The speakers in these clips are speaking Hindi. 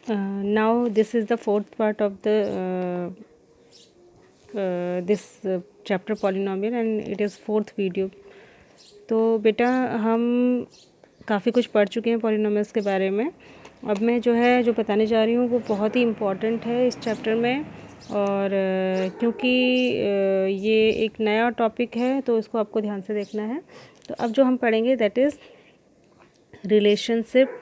Now this is the fourth part of the this chapter polynomial and it is fourth video. तो बेटा हम काफ़ी कुछ पढ़ चुके हैं पॉलिनोमियल्स के बारे में. अब मैं जो बताने जा रही हूँ वो बहुत ही इम्पॉर्टेंट है इस चैप्टर में, और क्योंकि ये एक नया टॉपिक है तो इसको आपको ध्यान से देखना है. तो अब जो हम पढ़ेंगे that is relationship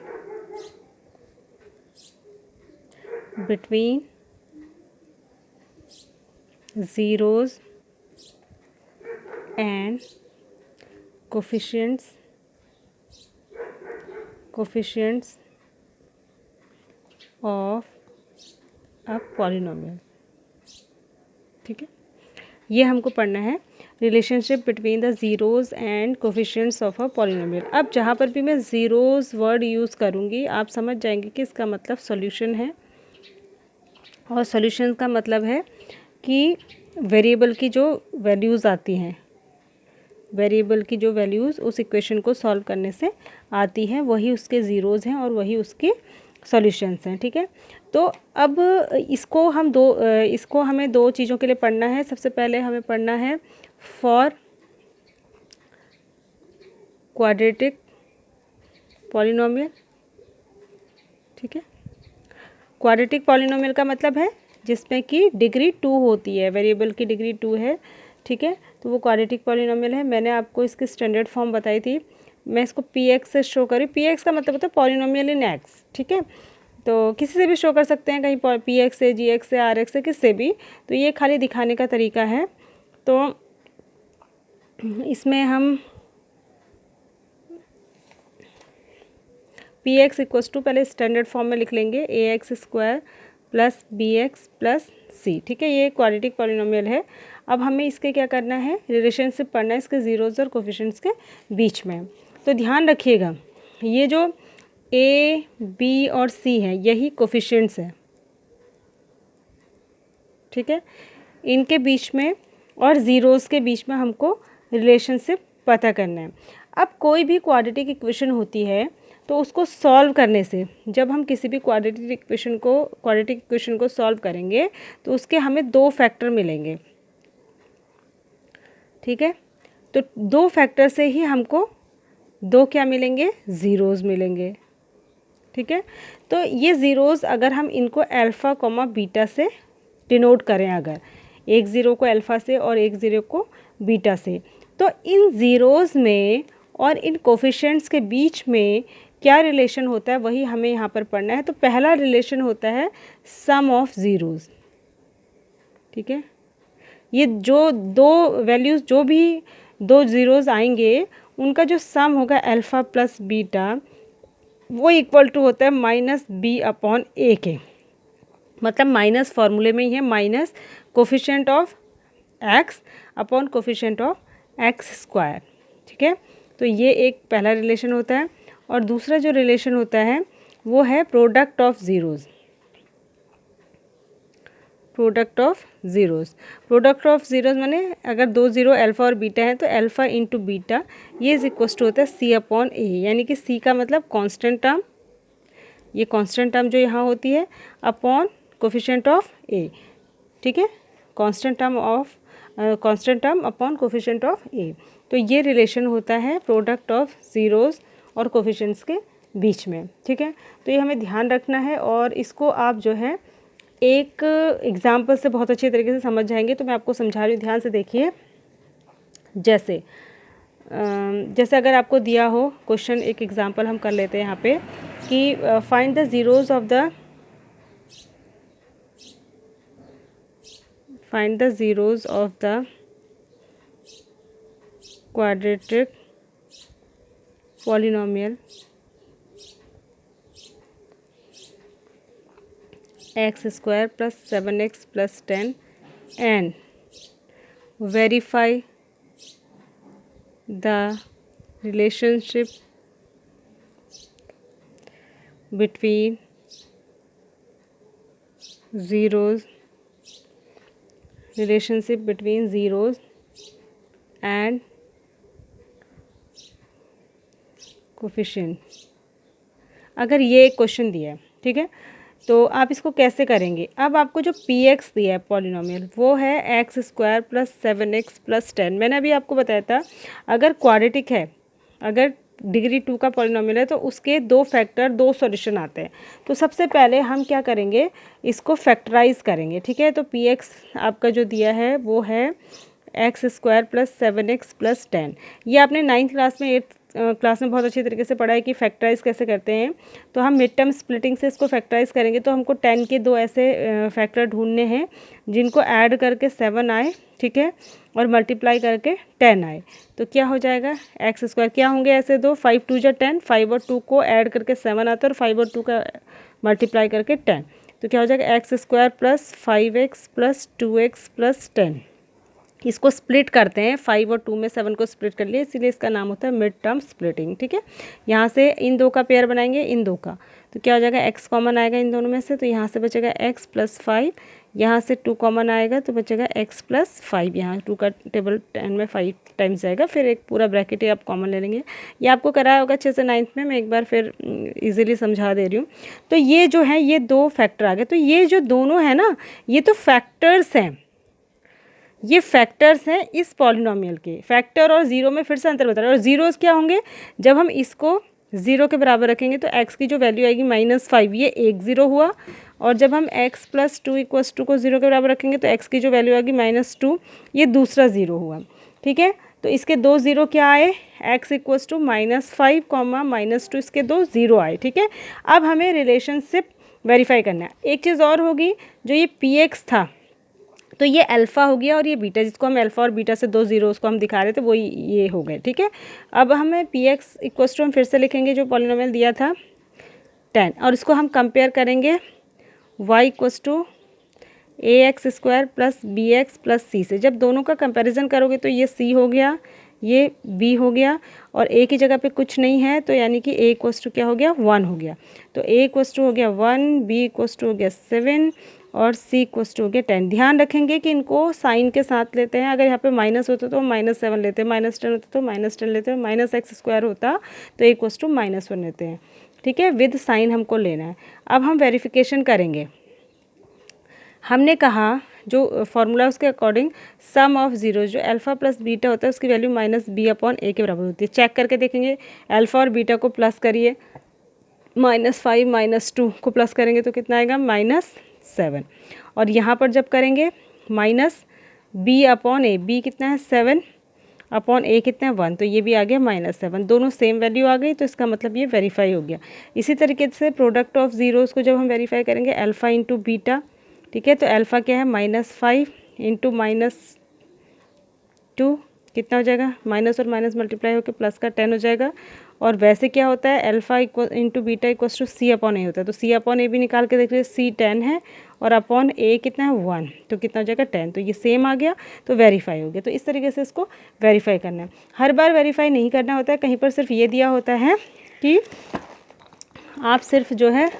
between zeros and coefficients of a polynomial. ठीक है, ये हमको पढ़ना है relationship between the zeros and coefficients of a polynomial. अब जहाँ पर भी मैं ज़ीरोज़ वर्ड यूज़ करूँगी आप समझ जाएंगे कि इसका मतलब सॉल्यूशन है, और सॉल्यूशन का मतलब है कि वेरिएबल की जो वैल्यूज़ आती हैं, वेरिएबल की जो वैल्यूज़ उस इक्वेशन को सॉल्व करने से आती हैं वही उसके ज़ीरोज़ हैं और वही उसके सॉल्यूशंस हैं. ठीक है, तो अब इसको हमें दो चीज़ों के लिए पढ़ना है. सबसे पहले हमें पढ़ना है फॉर क्वाड्रेटिक पॉलिनोमियल. ठीक है, क्वाड्रेटिक पॉलिनोमियल का मतलब है जिसमें कि डिग्री 2 होती है, वेरिएबल की डिग्री 2 है. ठीक है, तो वो क्वाड्रेटिक पॉलिनोमियल है. मैंने आपको इसकी स्टैंडर्ड फॉर्म बताई थी. मैं इसको पी एक्स से शो करी. पी एक्स का मतलब होता है पॉलिनोमियल इन एक्स. ठीक है, तो किसी से भी शो कर सकते हैं, कहीं पी एक्स से, जी एक्स से, आर एक्स से, किससे भी. तो ये खाली दिखाने का तरीका है. तो इसमें हम पी एक्स इक्वल्स टू पहले स्टैंडर्ड फॉर्म में लिख लेंगे A X square plus B X plus C. ठीक है, ये क्वाड्रेटिक पॉलिनोमियल है. अब हमें इसके क्या करना है, रिलेशनशिप पढ़ना है इसके ज़ीरोज़ और कोफिशिएंट्स के बीच में. तो ध्यान रखिएगा ये जो ए बी और सी है यही कोफिशिएंट्स है. ठीक है, इनके बीच में और ज़ीरोज़ के बीच में हमको रिलेशनशिप पता करना है. अब कोई भी क्वाड्रेटिक इक्वेशन होती है तो उसको सॉल्व करने से, जब हम किसी भी क्वाड्रेटिक इक्वेशन को सॉल्व करेंगे तो उसके हमें दो फैक्टर मिलेंगे. ठीक है, तो दो फैक्टर से ही हमको दो क्या मिलेंगे, ज़ीरोज़ मिलेंगे. ठीक है, तो ये ज़ीरोज़ अगर हम इनको अल्फ़ा कॉमा बीटा से डिनोट करें, अगर एक ज़ीरो को अल्फ़ा से और एक ज़ीरो को बीटा से, तो इन ज़ीरोज़ में और इन कोफिशिएंट्स के बीच में क्या रिलेशन होता है वही हमें यहाँ पर पढ़ना है. तो पहला रिलेशन होता है सम ऑफ ज़ीरोज़. ठीक है, ये जो दो वैल्यूज़, जो भी दो ज़ीरोज़ आएंगे उनका जो सम होगा अल्फ़ा प्लस बीटा वो इक्वल टू होता है माइनस बी अपॉन ए के. मतलब माइनस फार्मूले में ही है, minus coefficient of x upon coefficient of x square. ठीक है, तो ये एक पहला रिलेशन होता है. और दूसरा जो रिलेशन होता है वो है product of zeros. Product of zeros माने अगर दो ज़ीरो अल्फ़ा और बीटा है तो अल्फ़ा इंटू बीटा ये इज इक्वल टू होता है सी अपॉन ए. यानी कि सी का मतलब कांस्टेंट टर्म, ये कांस्टेंट टर्म जो यहाँ होती है, अपॉन कोफिशिएंट ऑफ ए. ठीक है, constant term upon coefficient of A. तो ये रिलेशन होता है प्रोडक्ट ऑफ ज़ीरोज़ और कोफिशिएंट्स के बीच में. ठीक है, तो ये हमें ध्यान रखना है और इसको आप जो है एक एग्जाम्पल से बहुत अच्छे तरीके से समझ जाएंगे. तो मैं आपको समझा रही हूँ, ध्यान से देखिए. जैसे अगर आपको दिया हो क्वेश्चन, एक एग्जांपल हम कर लेते हैं यहाँ पे कि find the zeros of the quadratic polynomial x square plus 7x plus 10 and verify the relationship between zeros and coefficient. अगर ये एक क्वेश्चन दिया है, ठीक है, तो आप इसको कैसे करेंगे? अब आपको जो पी एक्स दिया है पॉलिनोमियल वो है x square plus 7x plus 10। मैंने अभी आपको बताया था अगर क्वाड्रेटिक है, अगर डिग्री 2 का पॉलिनोमियल है तो उसके 2 फैक्टर 2 सॉल्यूशन आते हैं। तो सबसे पहले हम क्या करेंगे, इसको फैक्टराइज करेंगे। ठीक है, तो पी एक्स आपका जो दिया है वो है x square plus 7x plus 10। ये आपने 9th क्लास में 8th क्लास में बहुत अच्छी तरीके से पढ़ा है कि फैक्टराइज कैसे करते हैं। तो हम मिड टर्म स्प्लिटिंग से इसको फैक्टराइज करेंगे। तो हमको 10 के 2 ऐसे फैक्टर ढूंढने हैं जिनको ऐड करके 7 आए, ठीक है, और मल्टीप्लाई करके 10 आए। तो क्या हो जाएगा, एक्स स्क्वायर क्या होंगे ऐसे दो, 5 2 जा 10, 5 और 2 को ऐड करके 7 आता है और 5 और 2 का मल्टीप्लाई करके 10। तो क्या हो जाएगा x square plus 5x plus 2x plus 10। इसको स्प्लिट करते हैं, 5 और 2 में 7 को स्प्लिट कर लिए, इसीलिए इसका नाम होता है मिड टर्म स्प्लिटिंग। ठीक है, यहाँ से इन दो का पेयर बनाएंगे, इन दो का, तो क्या हो जाएगा x कॉमन आएगा इन दोनों में से, तो यहाँ से बचेगा x प्लस 5, यहाँ से 2 कॉमन आएगा तो बचेगा x प्लस 5। यहाँ 2 का टेबल 10 में 5 टाइम्स जाएगा, फिर एक पूरा ब्रैकेट ही आप कॉमन ले लेंगे। ये आपको कराया होगा 6 से 9th में, मैं एक बार फिर इजीली समझा दे रही हूँ। तो ये जो है ये 2 फैक्टर आ गए। तो ये जो दोनों है ना, ये तो फैक्टर्स हैं, ये फैक्टर्स हैं इस पॉलिनोमियल के। फैक्टर और ज़ीरो में फिर से अंतर बता रहा है। और ज़ीरोज़ क्या होंगे, जब हम इसको ज़ीरो के बराबर रखेंगे तो x की जो वैल्यू आएगी -5, ये एक ज़ीरो हुआ। और जब हम x प्लस 2 इक्वस 2 को ज़ीरो के बराबर रखेंगे तो x की जो वैल्यू आएगी -2, ये दूसरा ज़ीरो हुआ। ठीक है, तो इसके 2 ज़ीरो क्या आए, x इक्वस टू -5 कॉमा -2, इसके 2 ज़ीरो आए। ठीक है, अब हमें रिलेशनशिप वेरीफाई करना है। एक चीज़ और होगी, जो ये पी एक्स था तो ये अल्फ़ा हो गया, और ये बीटा, जिसको हम अल्फ़ा और बीटा से 2 ज़ीरो उसको हम दिखा रहे थे, वो ये हो गए। ठीक है, अब हमें पी एक्स इक्वस टू हम फिर से लिखेंगे जो पॉलिनोमियल दिया था 10, और इसको हम कंपेयर करेंगे y equals to A X square plus B X plus C से। जब दोनों का कंपैरिजन करोगे तो ये c हो गया, ये b हो गया, और a की जगह पे कुछ नहीं है, तो यानी कि a इक्वस टू क्या हो गया, 1 हो गया। तो a इक्वस टू हो गया 1, b इक्वस टू हो गया 7, और c इक्वस टू हो गया 10। ध्यान रखेंगे कि इनको साइन के साथ लेते हैं। अगर यहाँ पे माइनस होता तो -7 लेते हैं, -10 होता तो -10 लेते हैं, -x स्क्वायर होता तो a इक्वस टू -1 लेते हैं। ठीक है, विद साइन हमको लेना है। अब हम वेरिफिकेशन करेंगे। हमने कहा जो फॉर्मूला उसके अकॉर्डिंग सम ऑफ ज़ीरो, जो अल्फ़ा प्लस बीटा होता है उसकी वैल्यू -b/a के बराबर होती है। चेक करके देखेंगे, अल्फ़ा और बीटा को प्लस करिए, -5 -2 को प्लस करेंगे तो कितना आएगा, -7। और यहाँ पर जब करेंगे -b/a, b कितना है 7 अपॉन a कितना है 1, तो ये भी आ गया -7। दोनों सेम वैल्यू आ गई, तो इसका मतलब ये वेरीफाई हो गया। इसी तरीके से प्रोडक्ट ऑफ ज़ीरोज़ को जब हम वेरीफाई करेंगे, अल्फ़ा इंटू बीटा, ठीक है, तो अल्फ़ा क्या है -5 इंटू -2 कितना हो जाएगा, माइनस और माइनस मल्टीप्लाई होकर प्लस का 10 हो जाएगा। और वैसे क्या होता है, alpha into beta equals to c/a होता है, तो c/a भी निकाल के देख लीजिए, c 10 है और अपॉन a कितना है 1, तो कितना हो जाएगा 10, तो ये सेम आ गया, तो वेरीफाई हो गया। तो इस तरीके से इसको वेरीफाई करना है। हर बार वेरीफाई नहीं करना होता है, कहीं पर सिर्फ ये दिया होता है कि आप सिर्फ जो है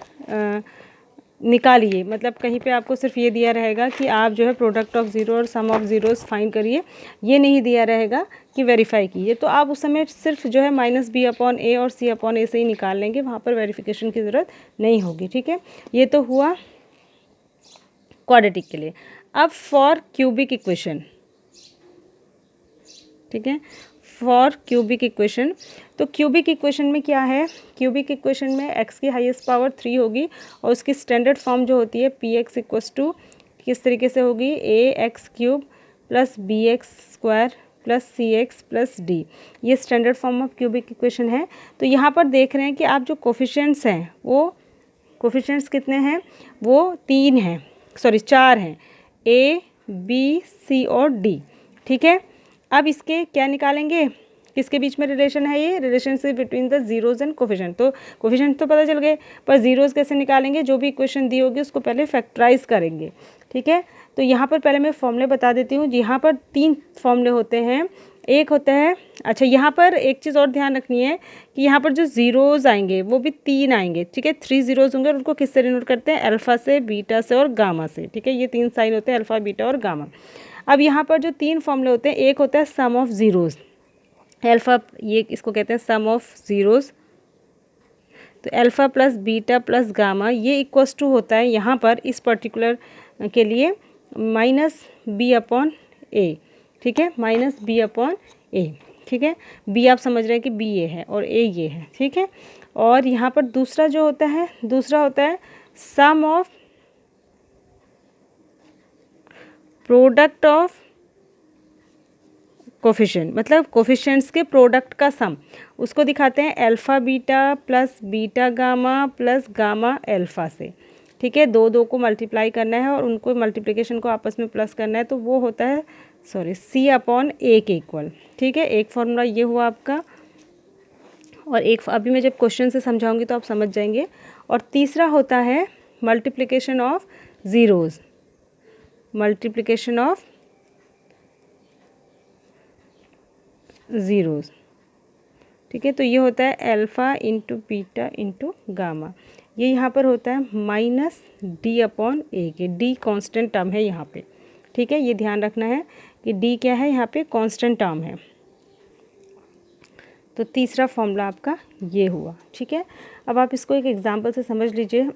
निकालिए, मतलब कहीं पे आपको सिर्फ ये दिया रहेगा कि आप जो है प्रोडक्ट ऑफ ज़ीरो और सम ऑफ ज़ीरोज़ फाइंड करिए, ये नहीं दिया रहेगा कि वेरीफाई कीजिए। तो आप उस समय सिर्फ जो है -b/a और c/a से ही निकाल लेंगे, वहाँ पर वेरिफिकेशन की ज़रूरत नहीं होगी। ठीक है, ये तो हुआ क्वाड्रेटिक के लिए। अब फॉर क्यूबिक इक्वेशन, ठीक है, फॉर क्यूबिक इक्वेशन, तो क्यूबिक इक्वेशन में क्या है, क्यूबिक इक्वेशन में x की हाईएस्ट पावर 3 होगी, और उसकी स्टैंडर्ड फॉर्म जो होती है पी एक्स इक्वस टू किस तरीके से होगी, ax³ plus bx² plus cx plus d। ये standard form of cubic equation है। तो यहाँ पर देख रहे हैं कि आप जो कोफिशिएंट्स हैं, वो कोफिशिएंट्स कितने हैं, वो 3 हैं, सॉरी 4 हैं, a b c और d। ठीक है, अब इसके क्या निकालेंगे, किसके बीच में रिलेशन है, ये relationship between the zeros and coefficient. तो कोफिशिएंट तो पता चल गए, पर जीरोज़ कैसे निकालेंगे, जो भी इक्वेशन दी होगी उसको पहले फैक्टराइज करेंगे। ठीक है, तो यहाँ पर पहले मैं फॉर्मूले बता देती हूँ। यहाँ पर 3 फॉर्मूले होते हैं। एक होता है, अच्छा यहाँ पर एक चीज़ और ध्यान रखनी है कि यहाँ पर जो ज़ीरोज़ आएंगे वो भी 3 आएंगे। ठीक है, 3 ज़ीरोज़ होंगे, और उनको किससे डिनोट करते हैं, अल्फ़ा से, बीटा से और गामा से। ठीक है, ये 3 साइन होते हैं, अल्फ़ा, बीटा और गामा। अब यहाँ पर जो 3 फॉर्मूले होते हैं, एक होता है सम ऑफ ज़ीरोज़, अल्फ़ा, ये इसको कहते हैं सम ऑफ ज़ीरोज़, तो alpha plus beta plus gamma ये इक्वल्स टू होता है यहाँ पर इस पर्टिकुलर के लिए माइनस बी अपॉन ए, ठीक है, माइनस बी अपॉन ए, ठीक है। बी आप समझ रहे हैं कि बी ये है और ए ये है, ठीक है। और यहाँ पर दूसरा जो होता है, दूसरा होता है सम ऑफ प्रोडक्ट ऑफ कोफिशिएंट, मतलब कोफिशिएंट्स के प्रोडक्ट का सम, उसको दिखाते हैं alpha beta plus beta gamma plus gamma alpha से, ठीक है। दो दो को मल्टीप्लाई करना है और उनको मल्टीप्लिकेशन को आपस में प्लस करना है, तो वो होता है सी अपॉन ए के इक्वल, ठीक है। एक फॉर्मूला ये हुआ आपका, और एक अभी मैं जब क्वेश्चन से समझाऊंगी तो आप समझ जाएंगे। और तीसरा होता है multiplication of zeros, multiplication of zeros, ठीक है। तो ये होता है alpha into beta into gamma, ये यहाँ पर होता है माइनस डी अपॉन ए के, डी कांस्टेंट टर्म है यहाँ पे, ठीक है। ये ध्यान रखना है कि डी क्या है, यहाँ पे कांस्टेंट टर्म है। तो तीसरा फॉर्मूला आपका ये हुआ, ठीक है। अब आप इसको एक एग्जांपल से समझ लीजिए।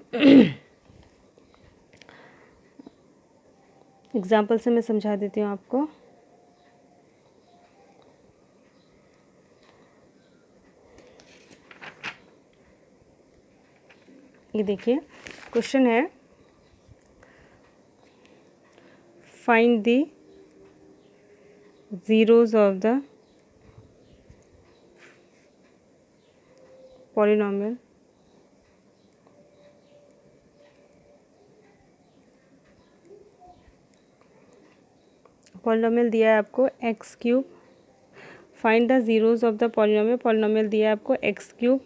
एग्जांपल से मैं समझा देती हूँ आपको। ये देखिए क्वेश्चन है, find the zeros of the polynomial polynomial दिया है आपको x cube, find the zeros of the polynomial, polynomial दिया है आपको x cube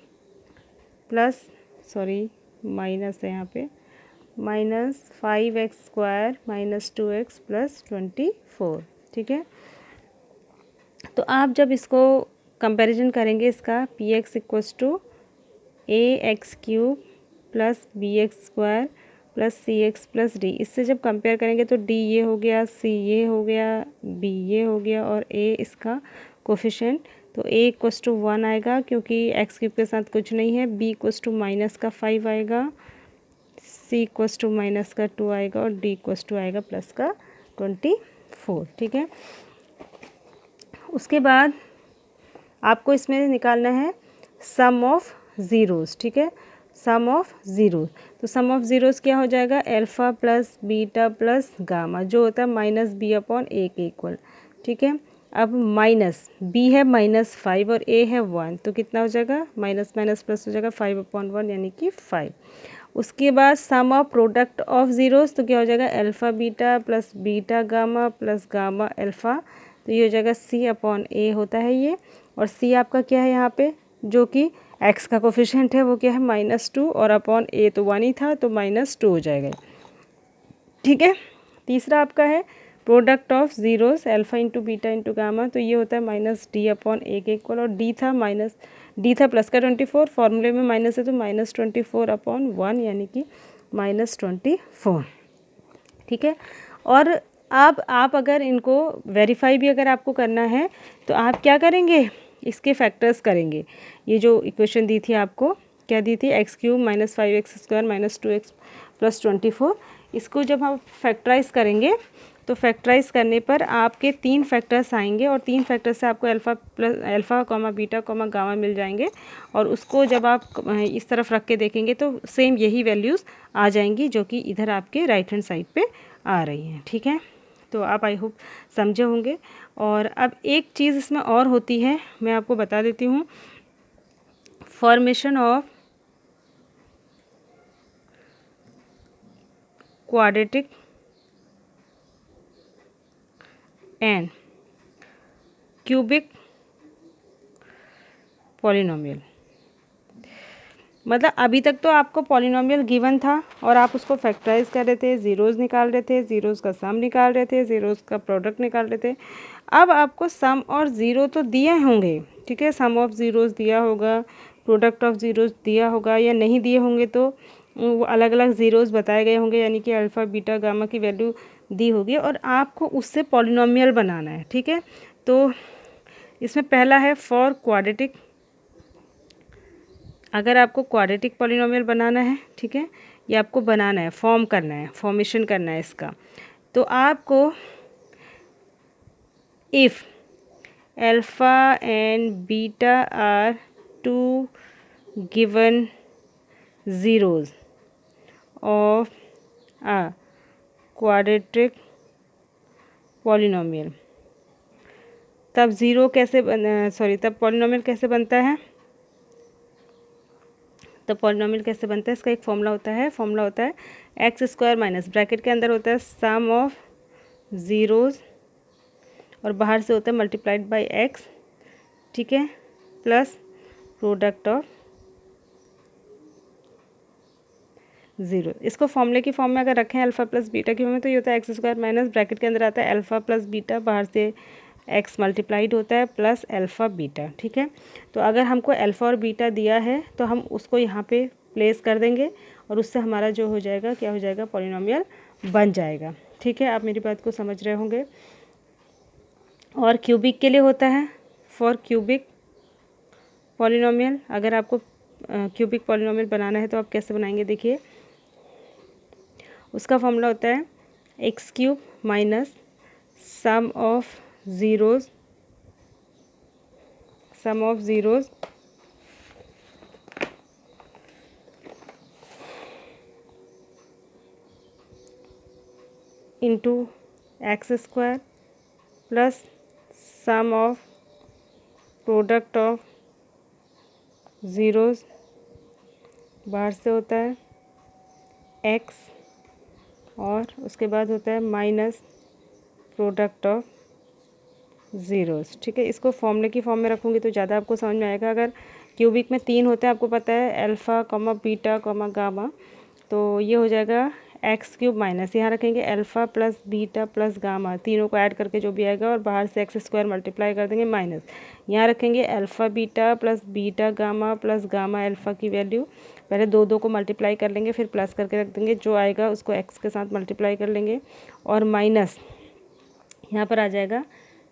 plus, sorry minus है यहाँ पे, minus 5x² minus 2x plus 24, ठीक है। तो आप जब इसको कंपैरिजन करेंगे इसका, p x equals to A x cube plus B x square plus c x plus d, इससे जब कंपेयर करेंगे तो डी ये हो गया, सी ये हो गया, बी ये हो गया और ए इसका कोफिशिएंट, तो ए इक्वल्स टू 1 आएगा क्योंकि एक्स क्यूब के साथ कुछ नहीं है, बी इक्वल्स टू माइनस का 5 आएगा, सी इक्वल्स टू माइनस का 2 आएगा और डी इक्वल्स टू आएगा प्लस का 24, ठीक है। उसके बाद आपको इसमें निकालना है सम ऑफ ज़ीरोज़, ठीक है, सम ऑफ ज़ीरोज़। तो सम ऑफ ज़ीरोज़ क्या हो जाएगा, alpha plus beta plus gamma, जो होता है माइनस बी अपॉन ए के इक्वल, ठीक है। अब माइनस बी है -5 और ए है 1, तो कितना हो जाएगा, माइनस माइनस प्लस हो जाएगा 5 अपॉन 1 यानी कि 5। उसके बाद सम ऑफ प्रोडक्ट ऑफ ज़ीरोज़, तो क्या हो जाएगा, alpha beta plus beta gamma plus gamma alpha, तो ये हो जाएगा सी अपॉन ए होता है ये। और सी आपका क्या है यहाँ पे, जो कि एक्स का कोफिशिएंट है वो क्या है -2 और अपॉन ए तो 1 ही था तो -2 हो जाएगा, ठीक है। तीसरा आपका है product of zeros alpha into beta into gamma, तो ये होता है माइनस डी अपॉन ए के इक्वल, और डी था प्लस का 24, फॉर्मूले में माइनस है तो -24 अपॉन 1 यानी कि -24, ठीक है। और आप अगर इनको वेरीफाई भी अगर आपको करना है तो आप क्या करेंगे, इसके फैक्टर्स करेंगे। ये जो इक्वेशन दी थी आपको, क्या दी थी, x cube minus 5x² minus 2x plus 24, इसको जब हम फैक्टराइज करेंगे तो फैक्टराइज करने पर आपके 3 फैक्टर्स आएंगे और 3 फैक्टर से आपको alpha comma beta comma gamma मिल जाएंगे। और उसको जब आप इस तरफ रख के देखेंगे तो सेम यही वैल्यूज़ आ जाएंगी जो कि इधर आपके राइट हैंड साइड पे आ रही हैं, ठीक है। तो आप आई होप समझे होंगे। और अब एक चीज़ इसमें और होती है, मैं आपको बता देती हूँ, formation of quadratic and cubic polynomial. मतलब अभी तक तो आपको पॉलिनोमियल गिवन था और आप उसको फैक्टराइज कर रहे थे, ज़ीरोज़ निकाल रहे थे, ज़ीरोज़ का सम निकाल रहे थे, ज़ीरोज़ का प्रोडक्ट निकाल रहे थे। अब आपको सम और ज़ीरो तो दिए होंगे, ठीक है, सम ऑफ ज़ीरोज़ दिया होगा, प्रोडक्ट ऑफ ज़ीरोज़ दिया होगा, या नहीं दिए होंगे तो वो अलग अलग ज़ीरोज़ बताए गए होंगे, यानी कि अल्फ़ा बीटा गामा की वैल्यू दी होगी और आपको उससे पॉलिनोमियल बनाना है, ठीक है। तो इसमें पहला है फॉर क्वाड्रेटिक अगर आपको क्वाड्रेटिक पॉलिनोमियल बनाना है, ठीक है, ये आपको बनाना है, फॉर्म करना है, फॉर्मेशन करना है इसका, तो आपको if alpha and beta are two given zeros of a quadratic polynomial, तब ज़ीरो कैसे तब पॉलिनोमियल कैसे बनता है, तो पॉलिनोमियल कैसे बनता है, इसका एक फॉर्मूला होता है एक्स स्क्वायर माइनस ब्रैकेट के अंदर होता है सम ऑफ ज़ीरोज़ और बाहर से होता है मल्टीप्लाइड बाय एक्स, ठीक है, प्लस प्रोडक्ट ऑफ ज़ीरो। इसको फॉर्मूले की फॉर्म में अगर रखें अल्फ़ा प्लस बीटा की फॉर्म में, तो ये होता है एक्स स्क्वायर माइनस ब्रैकेट के अंदर आता है अल्फ़ा प्लस बीटा, बाहर से एक्स मल्टीप्लाइड होता है प्लस अल्फ़ा बीटा, ठीक है। तो अगर हमको अल्फ़ा और बीटा दिया है तो हम उसको यहाँ पे प्लेस कर देंगे और उससे हमारा जो हो जाएगा, क्या हो जाएगा, पॉलिनोमियल बन जाएगा, ठीक है। आप मेरी बात को समझ रहे होंगे। और क्यूबिक के लिए होता है फॉर क्यूबिक पॉलिनोमियल, अगर आपको क्यूबिक पॉलिनोमियल बनाना है तो आप कैसे बनाएंगे, देखिए उसका फॉर्मूला होता है x cube minus sum of zeros into x square plus sum of product of zeros, बाहर से होता है एक्स और उसके बाद होता है माइनस प्रोडक्ट ऑफ ज़ीरोज़, ठीक है। इसको फॉर्मूले की फॉर्म में रखूँगी तो ज़्यादा आपको समझ में आएगा। अगर क्यूबिक में 3 होते हैं, आपको पता है alpha comma beta comma gamma, तो ये हो जाएगा एक्स क्यूब माइनस, यहाँ रखेंगे alpha plus beta plus gamma, तीनों को ऐड करके जो भी आएगा और बाहर से एक्स स्क्वायर मल्टीप्लाई कर देंगे माइनस, यहाँ रखेंगे alpha beta plus beta gamma plus gamma alpha की वैल्यू, पहले दो दो को मल्टीप्लाई कर लेंगे फिर प्लस करके रख देंगे, जो आएगा उसको एक्स के साथ मल्टीप्लाई कर लेंगे और माइनस यहाँ पर आ जाएगा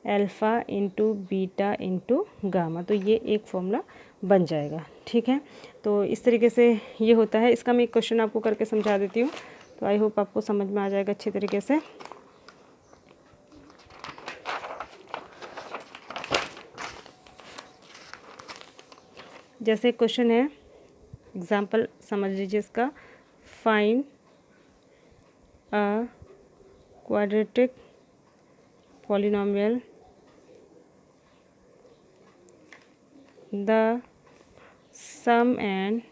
alpha into beta into gamma, तो ये एक फॉर्मूला बन जाएगा, ठीक है। तो इस तरीके से ये होता है। इसका मैं एक क्वेश्चन आपको करके समझा देती हूँ, तो आई होप आपको समझ में आ जाएगा अच्छे तरीके से। जैसे क्वेश्चन है, एग्जाम्पल समझ लीजिए इसका, find a quadratic polynomial the sum and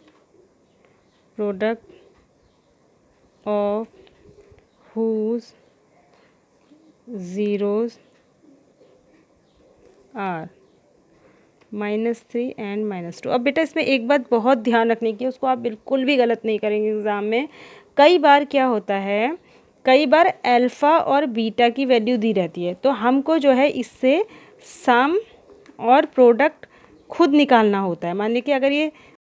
product of whose zeros are -3 and -2। अब बेटा इसमें एक बात बहुत ध्यान रखने की, उसको आप बिल्कुल भी गलत नहीं करेंगे एग्ज़ाम में। कई बार क्या होता है, कई बार अल्फ़ा और बीटा की वैल्यू दी रहती है, तो हमको जो है इससे सम और प्रोडक्ट खुद निकालना होता है। मान लीजिए कि अगर ये